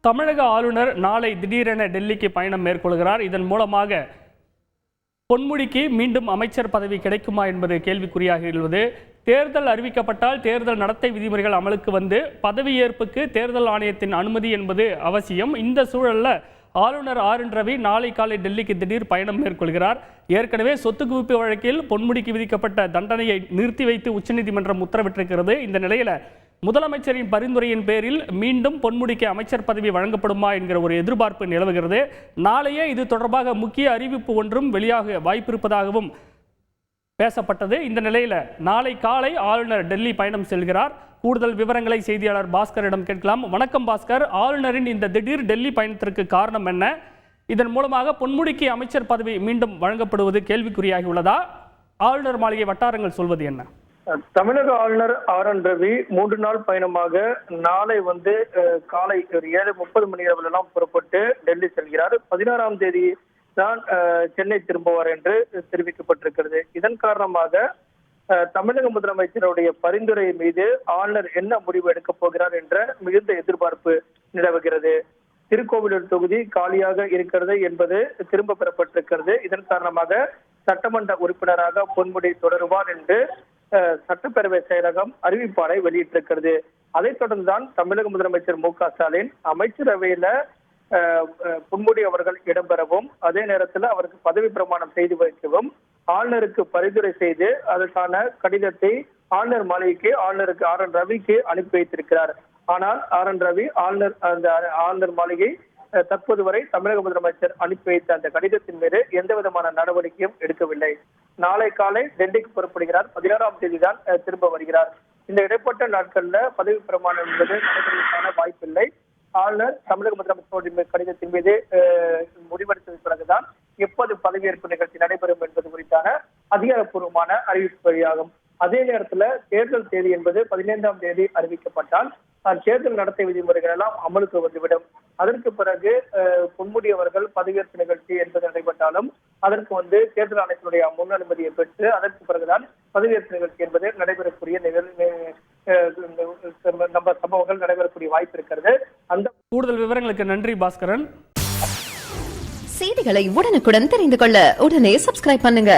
தமிழக ஆளுநர் நாளை திடீரென டெல்லிக்கு பயணம் மேற்கொள்கிறார். இதன் மூலமாக பொன்முடிக்கு மீண்டும் அமைச்சர் பதவி கிடைக்குமா என்பது கேள்விக்குறியாக உள்ளது. தேர்தல் அறிவிக்கப்பட்டால் தேர்தல் நடத்தை விதிமுறைகள் அமலுக்கு வந்து பதவியேற்புக்கு தேர்தல் ஆணையத்தின் அனுமதி என்பது அவசியம். இந்த சூழலில் ஆளுநர் RN ரவி நாளை காலை டெல்லிக்கு திடீர் பயணம் மேற்கொள்கிறார். ஏற்கனவே சொத்து குவிப்பு வழக்கில் பொன்முடிக்கு விதிக்கப்பட்ட தண்டனையை நிறுத்தி வைத்து உச்சநீதிமன்றம் உத்தரவிட்டிருக்கிறது. இந்த நிலையில் முதலமைச்சரின் பரிந்துரையின் பேரில் மீண்டும் பொன்முடிக்கு அமைச்சர் பதவி வழங்கப்படுமா என்கிற ஒரு எதிர்பார்ப்பு நிலவுகிறது. நாளையே இது தொடர்பாக முக்கிய அறிவிப்பு ஒன்றும் வெளியாக வாய்ப்பிருப்பதாகவும் பேசப்பட்டது. இந்த நிலையில் நாளை காலை ஆளுநர் டெல்லி பயணம் செல்கிறார். கூடுதல் விவரங்களை செய்தியாளர் பாஸ்கரிடம் கேட்கலாம். வணக்கம் பாஸ்கர், ஆளுநரின் இந்த திடீர் டெல்லி பயணத்திற்கு காரணம் என்ன? இதன் மூலமாக பொன்முடிக்கு அமைச்சர் பதவி மீண்டும் வழங்கப்படுவது கேள்விக்குறியாகி உள்ளதா? ஆளுநர் மாளிகை வட்டாரங்கள் சொல்வது என்ன? தமிழக ஆளுநர் RN ரவி 3 நாள் பயணமாக நாளை காலை 7:30 மணி அளவிலெல்லாம் புறப்பட்டு டெல்லி செல்கிறார். 16ஆம் தேதி தான் சென்னை திரும்புவார் என்று தெரிவிக்கப்பட்டிருக்கிறது. இதன் காரணமாக தமிழக முதலமைச்சருடைய பரிந்துரை மீது ஆளுநர் என்ன முடிவு எடுக்கப் போகிறார் என்ற மிகுந்த எதிர்பார்ப்பு நிலவுகிறது. திருக்கோவிலூர் தொகுதி காலியாக இருக்கிறது என்பது திரும்ப பெறப்பட்டிருக்கிறது. இதன் காரணமாக சட்டமன்ற உறுப்பினராக பொன்முடி தொடருவார் என்று சட்டப்பேரவை செயலகம் அறிவிப்பாளை வெளியிட்டிருக்கிறது. அதைத் தொடர்ந்துதான் தமிழக முதலமைச்சர் மு க ஸ்டாலின் அமைச்சரவையில பொன்முடி அவர்கள் இடம்பெறவும் அதே நேரத்தில் அவருக்கு பதவி பிரமாணம் செய்து வைக்கவும் ஆளுநருக்கு பரிந்துரை செய்து அதற்கான கடிதத்தை ஆளுநர் மாளிகைக்கு ஆளுநருக்கு RN ரவிக்கு அனுப்பி வைத்திருக்கிறார். ஆனால் RN ரவி ஆளுநர் மாளிகை தற்போது வரை தமிழக முதலமைச்சர் அனுப்பி வைத்த அந்த கடிதத்தின் மீது எந்த விதமான நடவடிக்கையும் எடுக்கவில்லை. நாளை காலை டெல்லிக்கு புறப்படுகிறார். 16ஆம் தேதி தான் திரும்ப வருகிறார். இந்த இடைப்பட்ட நாட்கள்ல பதவி பிரமாணம் என்பது நடைபெறுவதற்கான வாய்ப்பில்லை. ஆளுநர் தமிழக முதலமைச்சருடைய கடிதத்தின் மீது முடிவெடுத்தது பிறகுதான் எப்போது பதவியேற்பு நிகழ்ச்சி நடைபெறும் என்பது குறித்தான அதிகாரப்பூர்வமான அறிவிப்பு வழியாகும். அதே நேரத்துல தேர்தல் தேதி என்பது 15ஆம் தேதி அறிவிக்கப்பட்டால் தேர்தல் நடத்தை விதிமுறைகள் எல்லாம் அமலுக்கு வந்துவிடும். அதற்கு பிறகு பொன்முடி அவர்கள் பதவியேற்பு நிகழ்ச்சி என்பது நடைபெற்றாலும் அதற்கு தேர்தல் ஆணையத்தினுடைய முன் அனுமதியை பெற்று அதற்கு பிறகுதான் பதவியேற்பு நிகழ்ச்சி என்பது நடைபெறக்கூடிய சம்பவங்கள் நடைபெறக்கூடிய வாய்ப்பு இருக்கிறது. அந்த கூடுதல் விவரங்களுக்கு நன்றி பாஸ்கரன். செய்திகளை உடனுக்குடன் தெரிந்து கொள்ள உடனே சப்ஸ்கிரைப் பண்ணுங்க.